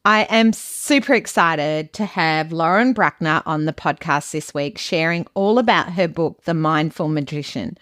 I am super excited to have Lauren Bruckner on the podcast this week, sharing all about her book, The Mindful Magician.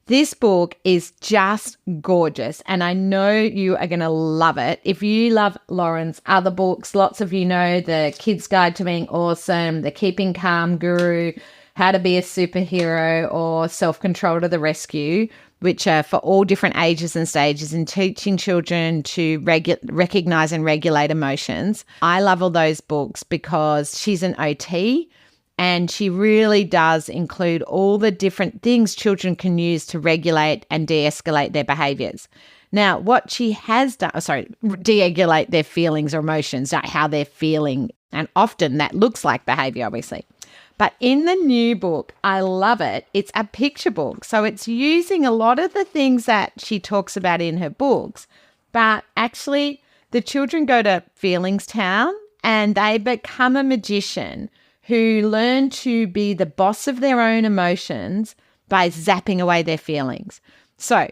This book is just gorgeous, and I know you are going to love it. If you love Lauren's other books, lots of you know The Kid's Guide to Being Awesome, The Keeping Calm Guru, How to Be a Superhero, or Self-Control to the Rescue, which are for all different ages and stages in teaching children to recognize and regulate emotions. I love all those books because she's an OT and she really does include all the different things children can use to regulate and de-escalate their behaviors. Now, what she has done, de-regulate their feelings or emotions, how they're feeling. And often that looks like behavior, obviously. But in the new book, I love it. It's a picture book. So it's using a lot of the things that she talks about in her books. But actually, the children go to Feelings Town and they become a magician who learn to be the boss of their own emotions by zapping away their feelings. So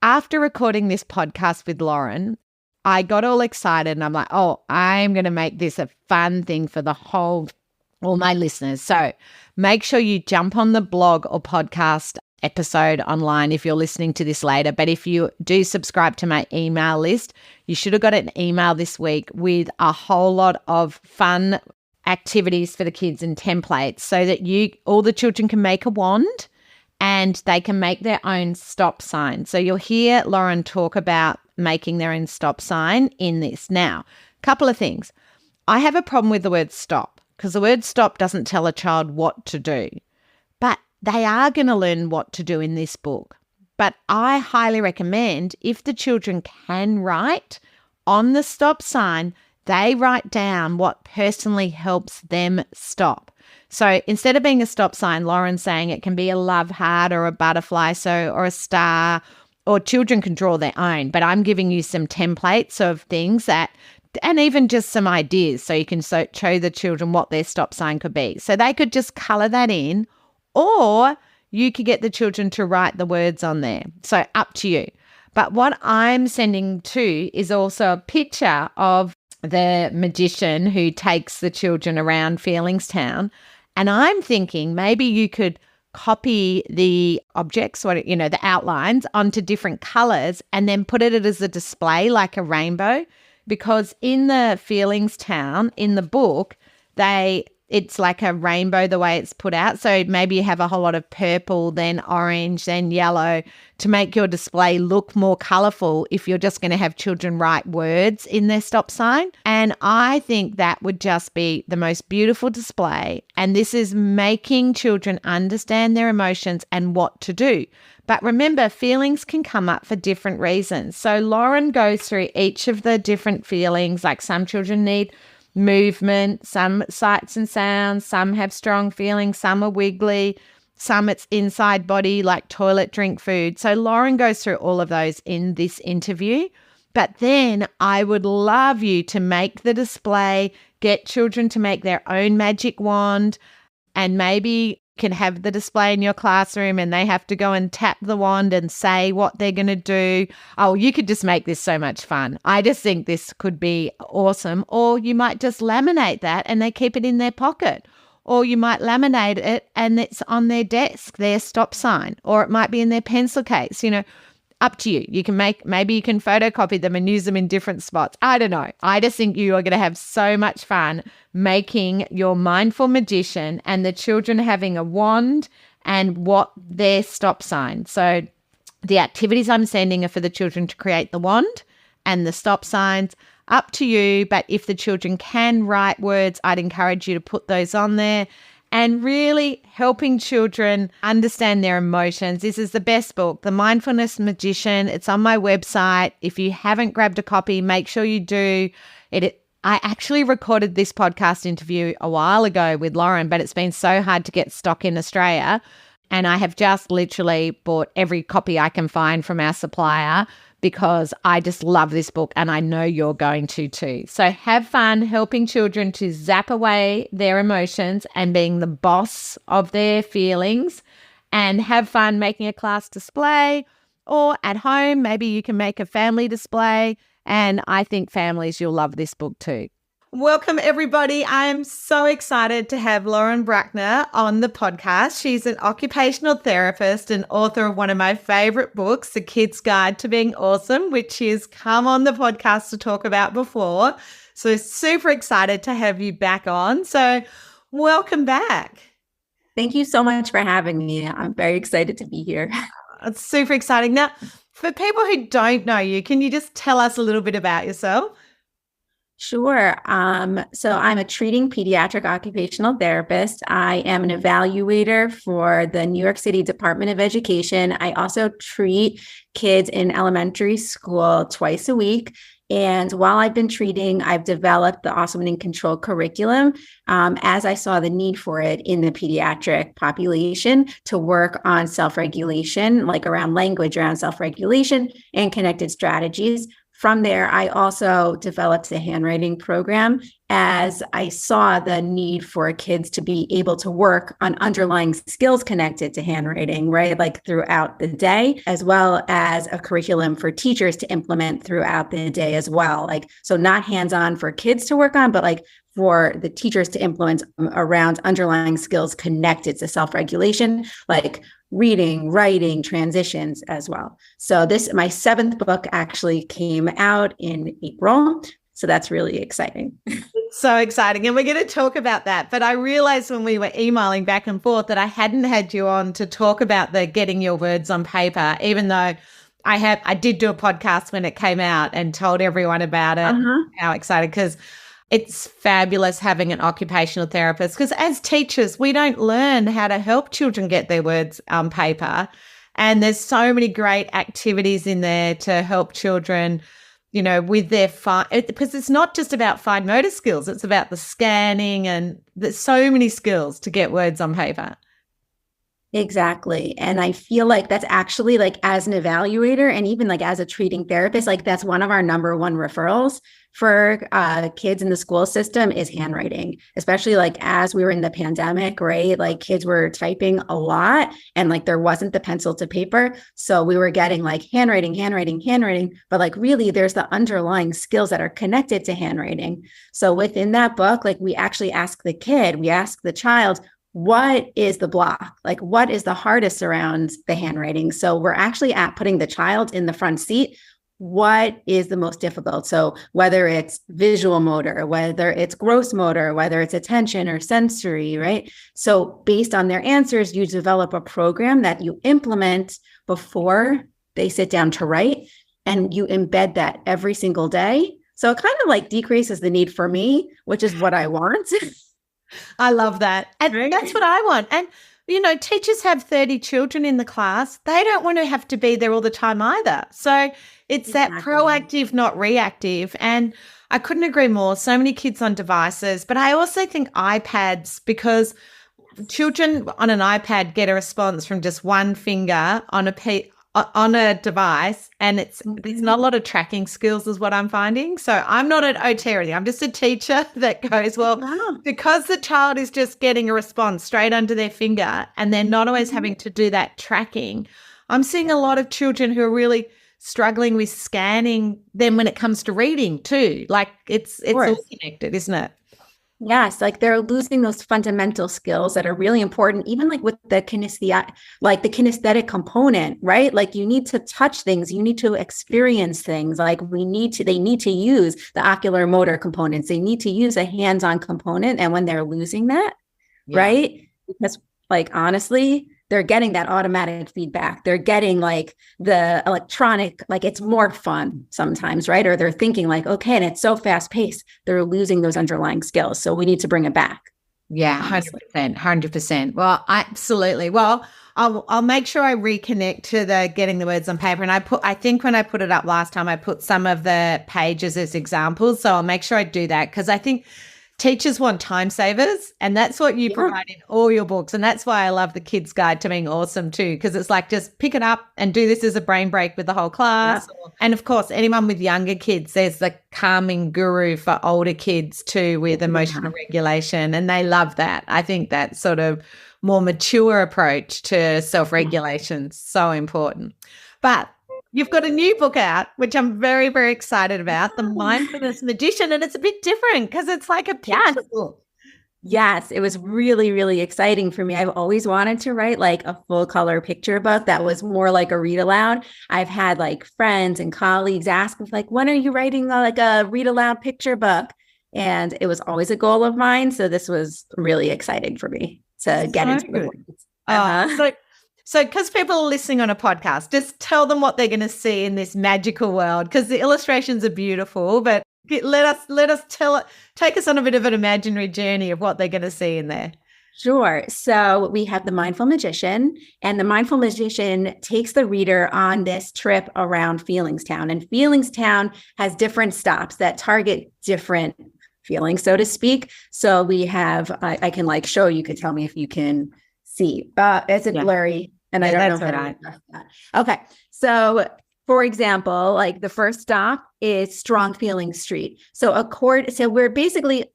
after recording this podcast with Lauren, I got all excited and I'm like, I'm going to make this a fun thing for all my listeners. So make sure you jump on the blog or podcast episode online if you're listening to this later. But if you do subscribe to my email list, you should have got an email this week with a whole lot of fun activities for the kids and templates so that all the children can make a wand and they can make their own stop sign. So you'll hear Lauren talk about making their own stop sign in this. Now, a couple of things. I have a problem with the word stop because the word stop doesn't tell a child what to do, but they are going to learn what to do in this book. But I highly recommend if the children can write on the stop sign, they write down what personally helps them stop. So instead of being a stop sign, Lauren's saying it can be a love heart or a butterfly, or a star, or children can draw their own. But I'm giving you some templates of things and even just some ideas so you can show the children what their stop sign could be. So they could just color that in, or you could get the children to write the words on there. So up to you. But what I'm sending to is also a picture of the magician who takes the children around Feelings Town. And I'm thinking maybe you could copy the objects, the outlines onto different colors and then put it as a display like a rainbow. Because in the Feelings Town, in the book, it's like a rainbow the way it's put out. So maybe you have a whole lot of purple, then orange, then yellow to make your display look more colorful if you're just going to have children write words in their stop sign. And I think that would just be the most beautiful display. And this is making children understand their emotions and what to do. But remember, feelings can come up for different reasons. So Lauren goes through each of the different feelings, like some children need movement, some sights and sounds, some have strong feelings, some are wiggly, some it's inside body like toilet, drink, food. So Lauren goes through all of those in this interview. But then I would love you to make the display, get children to make their own magic wand, and maybe can have the display in your classroom and they have to go and tap the wand and say what they're going to do. Oh, you could just make this so much fun. I just think this could be awesome. Or you might just laminate that and they keep it in their pocket. Or you might laminate it and it's on their desk, their stop sign. Or it might be in their pencil case, up to you. Maybe you can photocopy them and use them in different spots. I don't know. I just think you are going to have so much fun making your mindful magician and the children having a wand and what their stop sign. So the activities I'm sending are for the children to create the wand and the stop signs. Up to you. But if the children can write words, I'd encourage you to put those on there. And really helping children understand their emotions. This is the best book, The Mindfulness Magician. It's on my website. If you haven't grabbed a copy, make sure you do. I actually recorded this podcast interview a while ago with Lauren, but it's been so hard to get stock in Australia. And I have just literally bought every copy I can find from our supplier because I just love this book and I know you're going to too. So have fun helping children to zap away their emotions and being the boss of their feelings, and have fun making a class display, or at home, maybe you can make a family display. And I think families, you'll love this book too. Welcome, everybody. I am so excited to have Lauren Bruckner on the podcast. She's an occupational therapist and author of one of my favorite books, The Kid's Guide to Being Awesome, which she's come on the podcast to talk about before. So super excited to have you back on. So welcome back. Thank you so much for having me. I'm very excited to be here. It's super exciting. Now, for people who don't know you, can you just tell us a little bit about yourself? Sure. So I'm a treating pediatric occupational therapist. I am an evaluator for the New York City Department of Education. I also treat kids in elementary school twice a week. And while I've been treating, I've developed the Awesome and in Control curriculum as I saw the need for it in the pediatric population to work on self-regulation, like around language, around self-regulation and connected strategies. From there, I also developed a handwriting program as I saw the need for kids to be able to work on underlying skills connected to handwriting, right? Like throughout the day, as well as a curriculum for teachers to implement throughout the day as well. Like, so not hands-on for kids to work on, but like for the teachers to implement around underlying skills connected to self-regulation, like reading, writing, transitions as well. So my 7th book actually came out in April. So that's really exciting. So exciting. And we're going to talk about that. But I realized when we were emailing back and forth that I hadn't had you on to talk about the getting your words on paper, even though I did do a podcast when it came out and told everyone about it. How excited, because it's fabulous having an occupational therapist, because as teachers, we don't learn how to help children get their words on paper. And there's so many great activities in there to help children, you know, with their because it's not just about fine motor skills. It's about the scanning, and there's so many skills to get words on paper. Exactly. And I feel like that's actually, like, as an evaluator and even like as a treating therapist, like that's one of our number one referrals for kids in the school system is handwriting, especially like as we were in the pandemic, right? Like kids were typing a lot and like there wasn't the pencil to paper. So we were getting like handwriting, but like really there's the underlying skills that are connected to handwriting. So within that book, like we actually ask the child, what is the block? Like, what is the hardest around the handwriting? So we're actually putting the child in the front seat. What is the most difficult? So whether it's visual motor, whether it's gross motor, whether it's attention or sensory, right? So based on their answers, you develop a program that you implement before they sit down to write, and you embed that every single day. So it kind of like decreases the need for me, which is what I want. I love that. And that's what I want. And, you know, teachers have 30 children in the class. They don't want to have to be there all the time either. So it's that proactive, not reactive. And I couldn't agree more. So many kids on devices. But I also think iPads, because children on an iPad get a response from just one finger on a device, and there's not a lot of tracking skills is what I'm finding. So I'm not an OT or anything. I'm just a teacher that goes, well, because the child is just getting a response straight under their finger and they're not always having to do that tracking. I'm seeing a lot of children who are really struggling with scanning them when it comes to reading too. Like it's all connected, isn't it? Yes, like they're losing those fundamental skills that are really important, even like with the kinesthetic component, right? Like you need to touch things, you need to experience things. Like they need to use the ocular motor components. They need to use a hands-on component. And when they're losing that, right? Because like, honestly, they're getting that automatic feedback. They're getting like the electronic, like it's more fun sometimes, right? Or they're thinking like, okay, and it's so fast paced, they're losing those underlying skills. So we need to bring it back. Yeah, 100%. Well, absolutely. Well, I'll make sure I reconnect to the getting the words on paper. And I think when I put it up last time, I put some of the pages as examples. So I'll make sure I do that, because I think teachers want time savers, and that's what you provide in all your books. And that's why I love the Kids Guide to Being Awesome too, because it's like just pick it up and do this as a brain break with the whole class. Yeah. And of course, anyone with younger kids, there's the calming guru for older kids too with emotional regulation, and they love that. I think that sort of more mature approach to self-regulation is so important. But you've got a new book out, which I'm very, very excited about, The Mindfulness Magician, and it's a bit different because it's like a picture book. Yes, it was really, really exciting for me. I've always wanted to write like a full color picture book that was more like a read aloud. I've had like friends and colleagues ask me like, when are you writing like a read aloud picture book? And it was always a goal of mine. So this was really exciting for me to get into the world. So because people are listening on a podcast, just tell them what they're going to see in this magical world, because the illustrations are beautiful, but let us take us on a bit of an imaginary journey of what they're going to see in there. Sure. So we have the Mindful Magician, and the Mindful Magician takes the reader on this trip around Feelingstown. And Feelingstown has different stops that target different feelings, so to speak. So we have, I can like show you, could tell me if you can see. Is it blurry? And I don't know how to address that. Okay. So for example, like the first stop is Strong Feelings Street. So we're basically,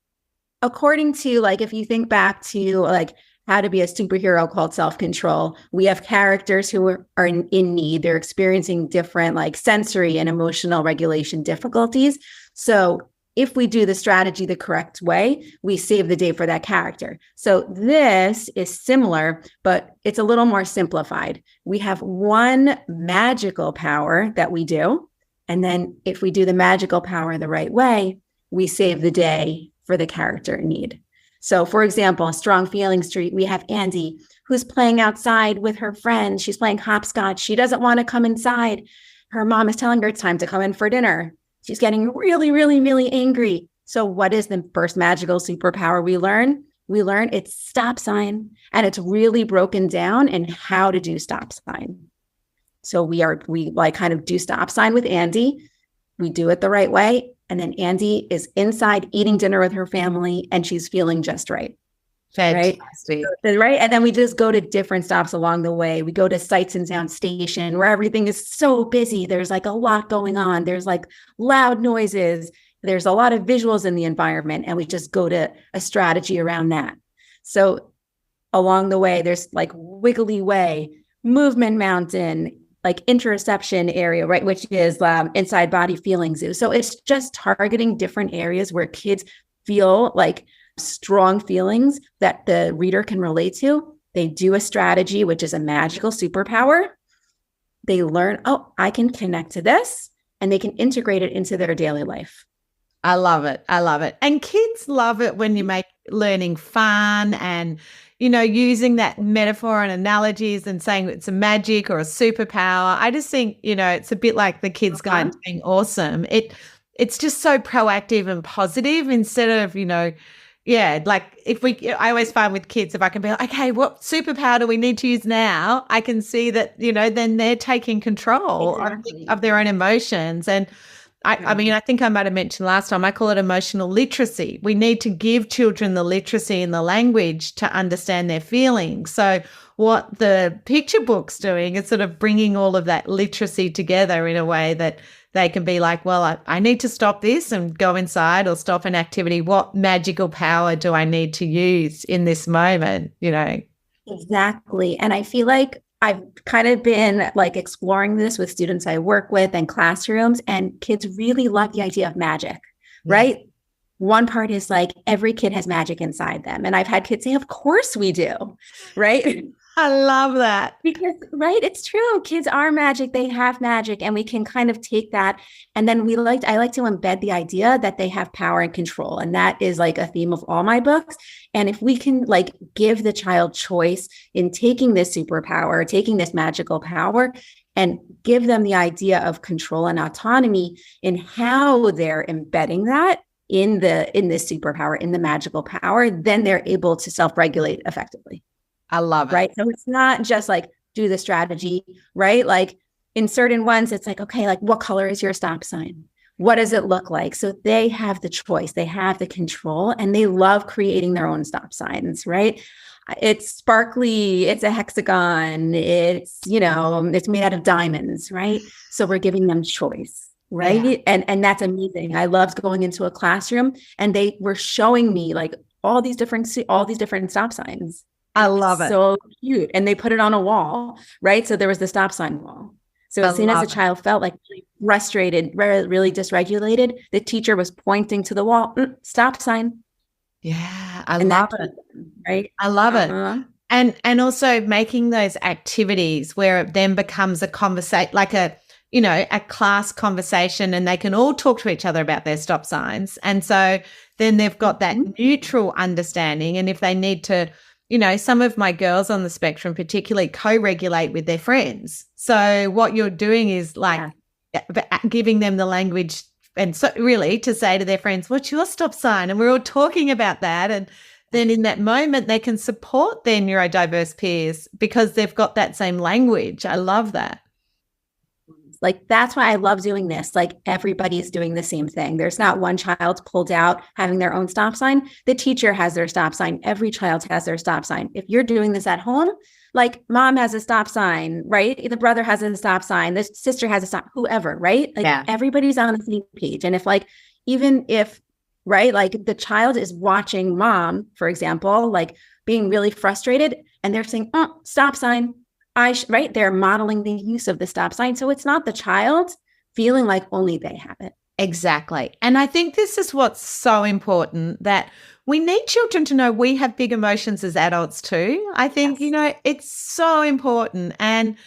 according to like, if you think back to like How to Be a Superhero called Self-Control, we have characters who are in need. They're experiencing different like sensory and emotional regulation difficulties. So if we do the strategy the correct way, we save the day for that character. So this is similar, but it's a little more simplified. We have one magical power that we do. And then if we do the magical power the right way, we save the day for the character in need. So for example, Strong Feeling Street, we have Andy who's playing outside with her friends. She's playing hopscotch. She doesn't want to come inside. Her mom is telling her it's time to come in for dinner. She's getting really, really, really angry. So what is the first magical superpower we learn? We learn it's stop sign, and it's really broken down in how to do stop sign. So we like kind of do stop sign with Andy. We do it the right way. And then Andy is inside eating dinner with her family, and she's feeling just right. Fantastic. Right. And then we just go to different stops along the way. We go to Sights and Sound Station, where everything is so busy. There's like a lot going on. There's like loud noises. There's a lot of visuals in the environment. And we just go to a strategy around that. So along the way, there's like Wiggly Way, Movement Mountain, like interoception area, right, which is inside body feeling zoo. So it's just targeting different areas where kids feel like strong feelings that the reader can relate to. They do a strategy, which is a magical superpower. They learn, oh, I can connect to this, and they can integrate it into their daily life. I love it. I love it. And kids love it when you make learning fun and, you know, using that metaphor and analogies and saying it's a magic or a superpower. I just think, you know, it's a bit like the Kids Guide to Being Awesome. It's just so proactive and positive instead of, you know, like I always find with kids, if I can be like, okay, what superpower do we need to use now? I can see that, you know, then they're taking control of their own emotions. And I mean, I think I might have mentioned last time, I call it emotional literacy. We need to give children the literacy and the language to understand their feelings. So what the picture book's doing is sort of bringing all of that literacy together in a way that they can be like, well, I need to stop this and go inside or stop an activity. What magical power do I need to use in this moment, you know? Exactly. And I feel like I've kind of been like exploring this with students I work with and classrooms, and kids really love the idea of magic, right? One part is like every kid has magic inside them. And I've had kids say, of course we do, right? I love that. Because, right, it's true. Kids are magic. They have magic, and we can kind of take that. And then I like to embed the idea that they have power and control. And that is like a theme of all my books. And if we can like give the child choice in taking this superpower, taking this magical power, and give them the idea of control and autonomy in how they're embedding that in this superpower, in the magical power, then they're able to self-regulate effectively. I love it. Right. So it's not just like do the strategy, right? Like in certain ones, it's like, okay, like what color is your stop sign? What does it look like? So they have the choice, they have the control, and they love creating their own stop signs, right? It's sparkly, it's a hexagon, it's, you know, it's made out of diamonds, right? So we're giving them choice. Right. Yeah. And that's amazing. I loved going into a classroom and they were showing me like all these different stop signs. I love it. So cute. And they put it on a wall, right? So there was the stop sign wall. So as soon as the child felt like really frustrated, really dysregulated, the teacher was pointing to the wall, stop sign. Yeah, I love it. Right. I love it. And also making those activities where it then becomes a conversation, like a class conversation, and they can all talk to each other about their stop signs. And so then they've got that neutral understanding. And if they need to, some of my girls on the spectrum particularly co-regulate with their friends. So what you're doing is giving them the language, and so really to say to their friends, what's your stop sign? And we're all talking about that. And then in that moment, they can support their neurodiverse peers because they've got that same language. I love that. Like, that's why I love doing this. Like, everybody's doing the same thing. There's not one child pulled out having their own stop sign. The teacher has their stop sign. Every child has their stop sign. If you're doing this at home, like, mom has a stop sign, right? The brother has a stop sign. The sister has a stop, whoever, right? Like, everybody's on the same page. And if even if, right, like the child is watching mom, for example, like being really frustrated, and they're saying, oh, stop sign. Right? They're modeling the use of the stop sign. So it's not the child feeling like only they have it. Exactly. And I think this is what's so important, that we need children to know we have big emotions as adults too. I think, it's so important. And,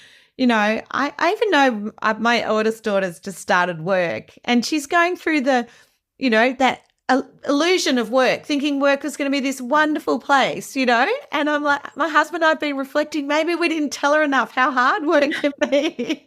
I even know my oldest daughter's just started work, and she's going through the, that illusion of work, thinking work is going to be this wonderful place, and I'm like, my husband and I have been reflecting, maybe we didn't tell her enough how hard work can be.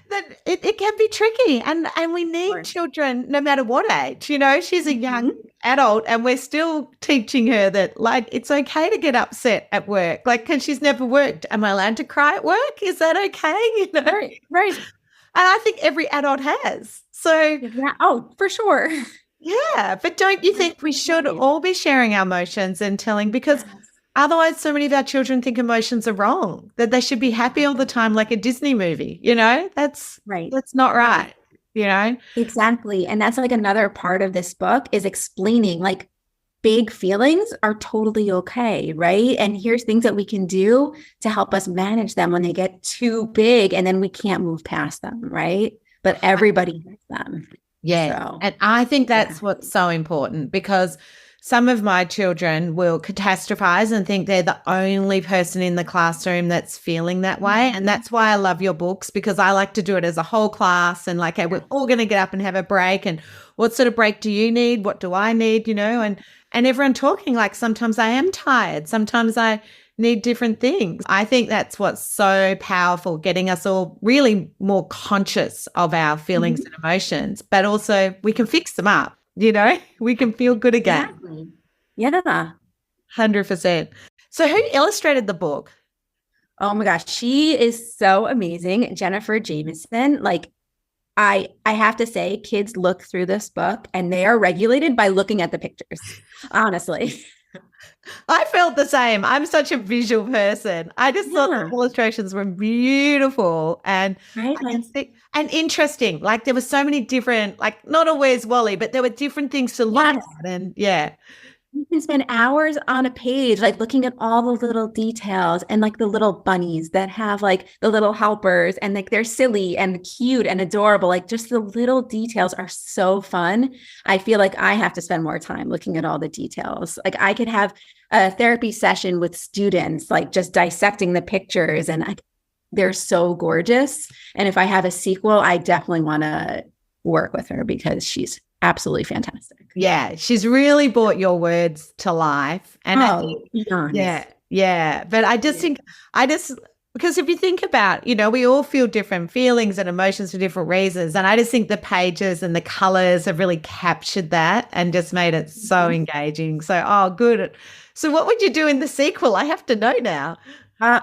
That it can be tricky, and we need children no matter what age. She's a young adult, and we're still teaching her that, like, it's okay to get upset at work, like, because she's never worked. Am I allowed to cry at work? Is that okay? Right. And I think every adult has. So, for sure. Yeah. But don't you think we should all be sharing our emotions and telling, because otherwise so many of our children think emotions are wrong, that they should be happy all the time, like a Disney movie, that's right. That's not right, Exactly. And that's like another part of this book is explaining, like, big feelings are totally okay, right? And here's things that we can do to help us manage them when they get too big, and then we can't move past them, right? But everybody has them. Yeah. So, and I think that's what's so important, because some of my children will catastrophize and think they're the only person in the classroom that's feeling that way. And that's why I love your books, because I like to do it as a whole class, and like, hey, we're all going to get up and have a break. And what sort of break do you need? What do I need? And everyone talking, like, sometimes I am tired. Sometimes I need different things. I think that's what's so powerful, getting us all really more conscious of our feelings and emotions, but also we can fix them up, we can feel good again. Exactly. Yeah. 100%. So who illustrated the book? Oh my gosh, she is so amazing. Jennifer Jameson. Like, I have to say, kids look through this book and they are regulated by looking at the pictures, honestly. I felt the same. I'm such a visual person. I just thought the illustrations were beautiful and and interesting. Like, there were so many different, like, not always Wally, but there were different things to look at. And you can spend hours on a page, like, looking at all the little details, and like the little bunnies that have like the little helpers, and like they're silly and cute and adorable. Like, just the little details are so fun. I feel like I have to spend more time looking at all the details. Like, I could have a therapy session with students, like, just dissecting the pictures, and they're so gorgeous. And if I have a sequel, I definitely want to work with her because she's absolutely fantastic. Yeah, she's really brought your words to life. And I think, but I just think, because if you think about, we all feel different feelings and emotions for different reasons. And I just think the pages and the colors have really captured that and just made it so engaging. So, good. So what would you do in the sequel? I have to know now.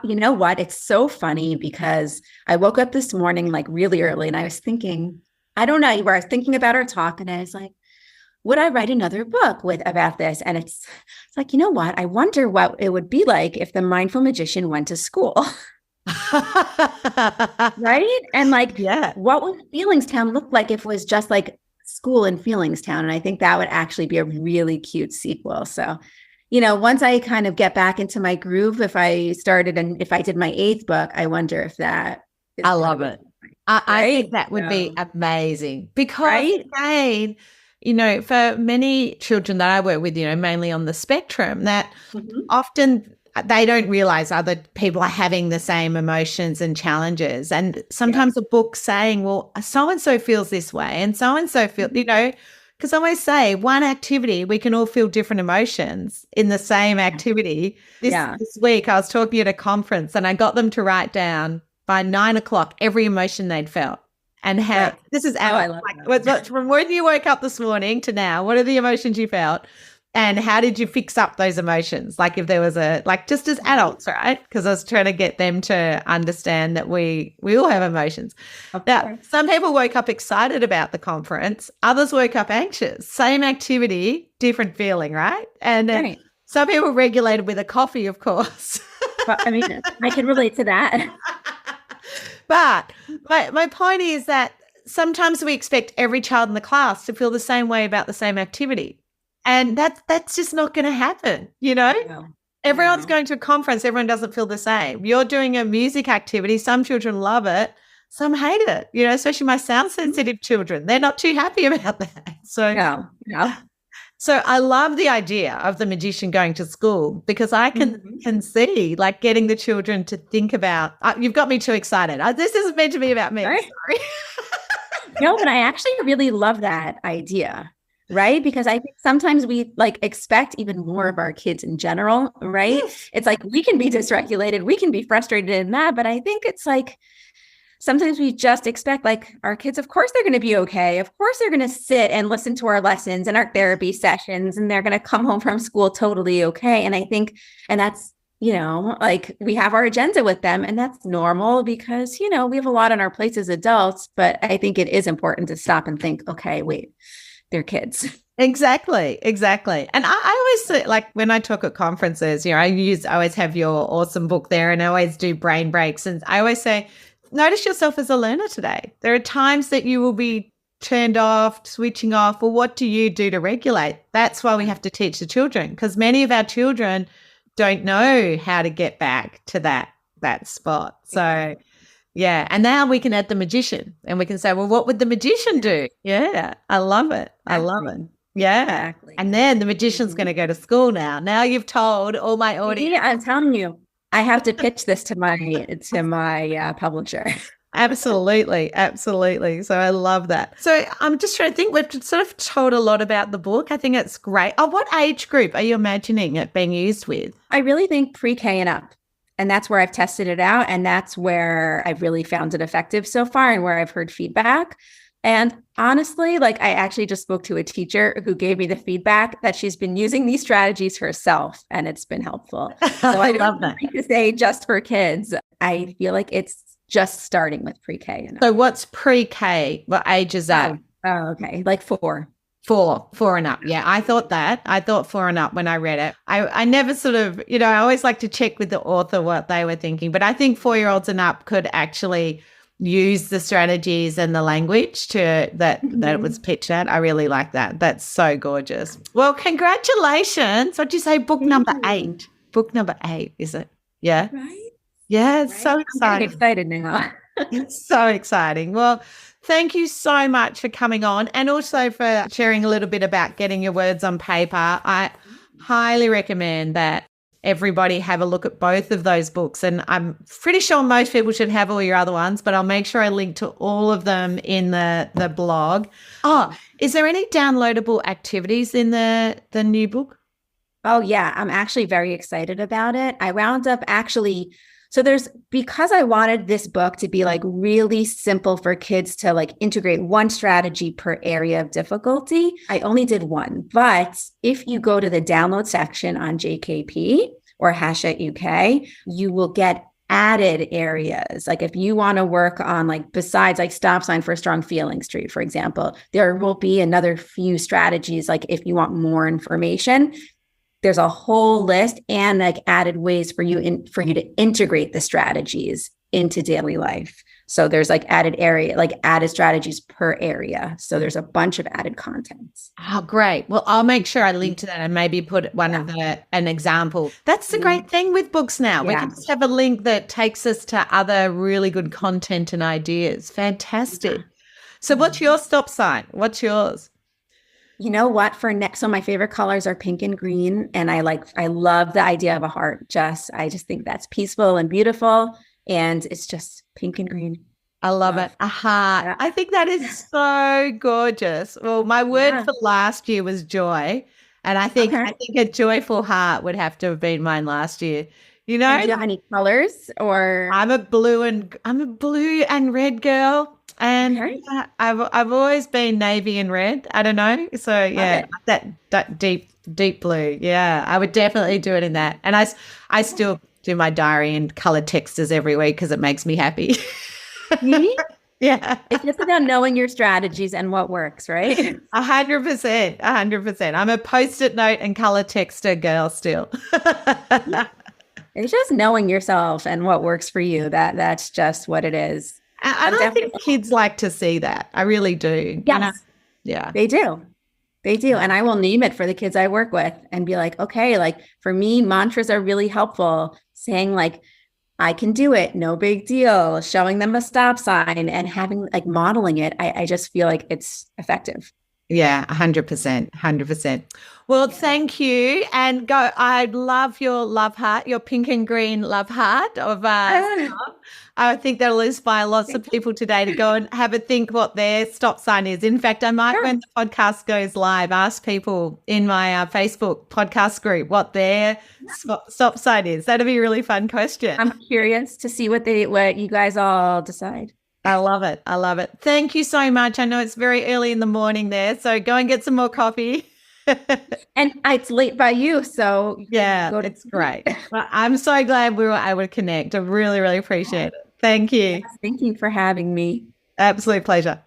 You know what? It's so funny because I woke up this morning, like, really early, and I was thinking, I don't know, where I was thinking about our talk, and I was like, would I write another book about this? And it's like, you know what? I wonder what it would be like if the mindful magician went to school. Right? And like, what would Feelingstown look like if it was just like school in Feelingstown? And I think that would actually be a really cute sequel. So once I kind of get back into my groove, if I started and if I did my 8th book, I wonder if that is I love it. I think that would be So, amazing because, right? again, for many children that I work with, mainly on the spectrum, that Mhm. often they don't realize other people are having the same emotions and challenges. And Yeah. sometimes a book saying, well, so-and-so feels this way and so-and-so feel, because I always say one activity, we can all feel different emotions in the same activity. Yeah. This week I was talking at a conference and I got them to write down by 9 o'clock every emotion they'd felt. And how Right. this is I adult, love like from when you woke up this morning to now, what are the emotions you felt? And how did you fix up those emotions? Like if there was just as adults, right? Because I was trying to get them to understand that we all have emotions. Of Now, course. some people woke up excited about the conference. Others woke up anxious. Same activity, different feeling, right? And Right. some people regulated with a coffee, of course. But I mean, I can relate to that. But my point is that sometimes we expect every child in the class to feel the same way about the same activity. And that's just not going to happen, No. Everyone's No. going to a conference, everyone doesn't feel the same. You're doing a music activity, some children love it, some hate it, especially my sound sensitive children. They're not too happy about that. No. No. So I love the idea of the magician going to school because I can see like getting the children to think about, you've got me too excited. This isn't meant to be about me. Right. Sorry. No, but I actually really love that idea, right? Because I think sometimes we expect even more of our kids in general, right? Yes. It's like we can be dysregulated, we can be frustrated and mad, but I think it's like sometimes we just expect our kids, of course they're going to be okay. Of course they're going to sit and listen to our lessons and our therapy sessions, and they're going to come home from school totally okay. And I think, and that's, we have our agenda with them, and that's normal because, we have a lot on our plates as adults, but I think it is important to stop and think, okay, wait, they're kids. Exactly. And I always say, like when I talk at conferences, I always have your awesome book there and I always do brain breaks. And I always say, notice yourself as a learner today. There are times that you will be turned off, switching off. Well, what do you do to regulate? That's why we have to teach the children, because many of our children don't know how to get back to that spot. So yeah. And now we can add the magician and we can say, well, what would the magician do? Yeah. I love it. I love it. Yeah. Exactly. And then the magician's going to go to school now. Now you've told all my audience. Yeah, I'm telling you, I have to pitch this to my publisher. Absolutely. So I love that. So I'm just trying to think, we've sort of told a lot about the book. I think it's great. Oh, what age group are you imagining it being used with? I really think pre-K and up. And that's where I've tested it out. And that's where I've really found it effective so far and where I've heard feedback. And honestly, I actually just spoke to a teacher who gave me the feedback that she's been using these strategies herself and it's been helpful. So I love that. To say just for kids, I feel like it's just starting with pre-K. So what's pre-K? What age is that? Oh, okay. Like 4. 4 and up. Yeah, I thought 4 and up when I read it. I never sort of, I always like to check with the author what they were thinking, but I think 4-year-olds and up could actually use the strategies and the language that it was pitched at. I really like that. That's so gorgeous. Well, congratulations. What'd you say? Book number 8. Book number 8, is it? Yeah. Right. Yeah, it's so exciting. I'm excited now. It's so exciting. Well, thank you so much for coming on and also for sharing a little bit about getting your words on paper. I highly recommend that everybody have a look at both of those books. And I'm pretty sure most people should have all your other ones, but I'll make sure I link to all of them in the blog. Oh, is there any downloadable activities in the new book? Oh, yeah. I'm actually very excited about it. I wound up because I wanted this book to be really simple for kids to integrate one strategy per area of difficulty, I only did one. But if you go to the download section on JKP or #UK, you will get added areas. If you want to work on besides stop sign for a strong feeling street, for example, there will be another few strategies. If you want more information, there's a whole list and added ways for you to integrate the strategies into daily life. So there's like added area, like added strategies per area. So there's a bunch of added contents. Oh, great. Well, I'll make sure I link to that and maybe put one of an example. That's the great thing with books now. We can just have a link that takes us to other really good content and ideas. Fantastic. So what's your stop sign? What's yours? You know what? For next, so my favorite colors are pink and green. And I love the idea of a heart. I just think that's peaceful and beautiful. And it's just pink and green. I love it. A heart. Yeah. I think that is so gorgeous. Well, my word for last year was joy. And I think a joyful heart would have to have been mine last year. You know, and do you have any colors or? I'm a blue and red girl. And I've always been navy and red. I don't know. So yeah, that deep blue. Yeah, I would definitely do it in that. And I still do my diary in colored textures every week because it makes me happy. Really? Yeah. It's just about knowing your strategies and what works, right? 100%. 100%. I'm a Post-it note and color texter girl still. It's just knowing yourself and what works for you. That's just what it is. And I think kids like to see that. I really do. Yes. You know? Yeah. They do. They do. And I will name it for the kids I work with and be like, okay, like for me, mantras are really helpful. Saying like, I can do it. No big deal. Showing them a stop sign and having like modeling it. I just feel like it's effective. Yeah, 100%, 100%. Well, thank you. And I love your love heart, your pink and green love heart of I think that'll inspire lots of people today to go and have a think what their stop sign is. In fact, I might, when the podcast goes live, ask people in my Facebook podcast group what their stop sign is. That'd be a really fun question. I'm curious to see what you guys all decide. I love it. I love it. Thank you so much. I know it's very early in the morning there, so go and get some more coffee. And it's late by you, so yeah, it's great. Well, I'm so glad we were able to connect. I really, really appreciate it. Thank you. Yes, thank you for having me. Absolute pleasure.